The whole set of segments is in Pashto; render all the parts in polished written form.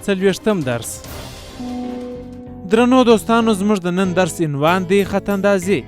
څلوېښتم درس. درنو دوستانو، زموږ د نن درس عنوان دی خط اندازي.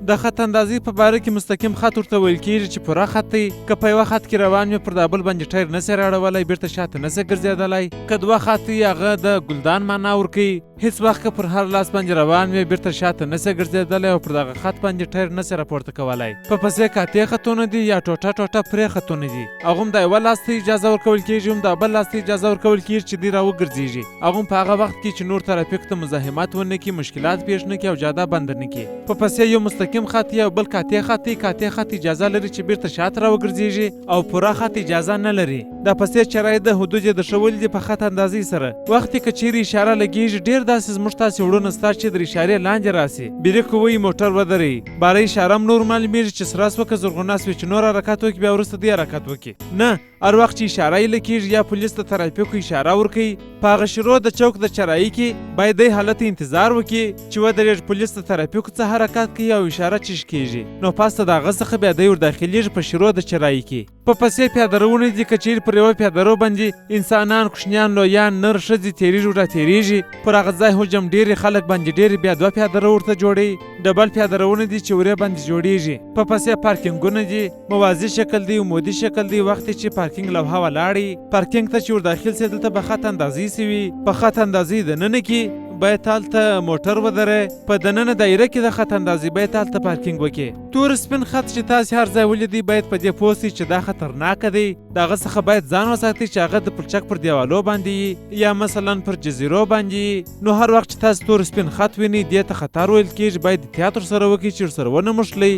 د خط اندازي په باره کې مستقیم خط ورته ویل کېږي چې پوره خط دی. که په یوه خط کې روان وي پر دا بل باندې ټایر نسي راړولی، بیرته شاته نسي ګرځېدلی. که دوه خط وي هغه د ګلدان معنا ورکوي. هیڅ وخت که پر هر لاس باندې روان وي بیرته شاته نسي ګرځېدلی او پر دغه خط باندې ټایر نسي راپورته کولی. په پسې کاتې خطونه دي یا ټوټه ټوټه پرې خطونه دي. هغه هم د یوه لاس ته اجازه ورکول کېږي، هم د بل لاس ته اجازه ورکول کېږي چې دوی راوګرځېږي. هغه هم په هغه وخت کې چې نور ترافیک ته مزاحمت ونه کړي، مشکلات پیښ نه کړي او جاده بنده نه کړي. په پسې یو مستقیم خط یا بل کاتې خط دی. کاتې خط اجازه لري چې بیرته شاته راوګرځېږي او پوره خط اجازه نه لري. دا پسې چرای د حدود د ښولي دي په خط اندازي سره. وخت که چیرې اشاره لګېږي، ډېر داسې زموږ تاسې وړونه ستا چې د اشارې لاندې راسي. بریک ووایي موټر ودرئ. باره اشاره هم نور معلومېږي چې سره سوه که زرغونه سوې چې نور حرکت وکړي بیا وروسته دې حرکت وکړي. نه، هر وخت چې اشاره یې لګېږي یا پولیس د ترافیکو اشاره ورکوي، په هغه شروع د چوک د چرایي کې باید دی حالت انتظار وکړي چې ودرېږي، پولیس د ترافیکو څخه حرکت کوي او اشاره چیش کېږي. نو پس د هغه څخه بیا دی ورداخلېږي په شروع د چرایي کې. په پسې پیاده روونه دي. که چیرې پر یوه پیاده رو باندې انسانان، کوچنیان، لویان، نر، ښځې تېرېږي او راتېرېږي، پر هغه ځای حجم ډېرې خلک باندې ډېرې بیا دوه پیاده رو ورته جوړوي. ډبل پیاده روونه دي چې ورې باندې جوړېږي. په پسې پارکینګونه دي، موازي شکل دی، عمودي شکل دی. وخت چې پارکینګ لوحه ولاړي، پارکینګ ته چې ورداخل سي دلته به خط اندازي سوي. په خط اندازي دننه کې باید هلته موټر ودرئ. په دننه دایره کې د خط اندازي باید هلته پارکینګ وکړي. تور سپین خط چې تاسې هر ځای ولیدئ باید په دې پوه سئ چې دا خطرناکه دی. د هغه څخه باید ځان وساتئ چې هغه د پلچک پر دیوالو باندې یا مثلا پر جزیرو باندې. نو هر وخت چې تاسې تور سپین خط وینئ، دې ته خطر ویل کېږي. باید احتیاط ورسره وکړئ چې ورسره ونه مښلئ.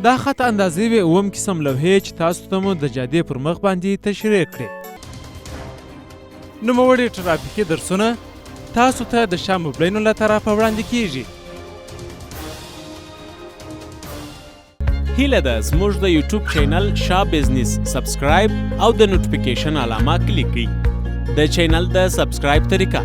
دا خط اندازې وې اووم قسم لوحې چې تاسو ته مو د جادې پر مخ باندې تشریح کړې. نوموړي ټرافیکي درسونه تاسو ته د شاه مبلینو له طرفه وړاندې کیږي. هیله ده زموږ د یوټیوب چینل شاه بزنس سبسکرایب او د نوټیفیکیشن علامه کلیک کړئ. د چینل د سبسکرایب طریقه: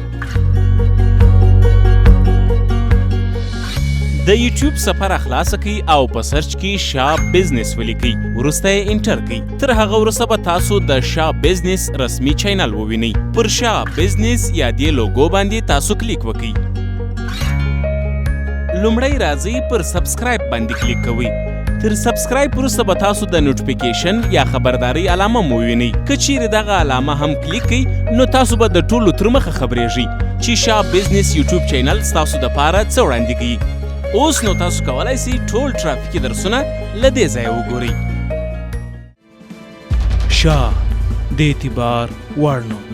د یوټیوب صفحه خلاصه کړئ او په سرچ کې شاه بزنس ولیکئ، وروسته یې انټر کړئ. تر هغه وروسته به تاسو د شاه بزنس رسمي چینل ووینئ. پر شاه بزنس یا دې لوګو باندې تاسو کلیک وکړئ. لومړی راځئ پر سبسکرایب باندې کلیک کوئ. تر سبسکرایب وروسته به تاسو د نوټیفیکیشن یا خبرداري علامه مو ووینئ. که چیرې دغه علامه هم کلیک کړئ نو تاسو به د ټولو تر مخه خبرېږئ چې شاه بزنس یوټیوب چینل ستاسو دپاره څه وړاندې کوي. اوس نو تاسو کولی سئ ټول ټرافیکي درسونه له دې ځایه وګورئ. شاه د اعتبار وړ نوم.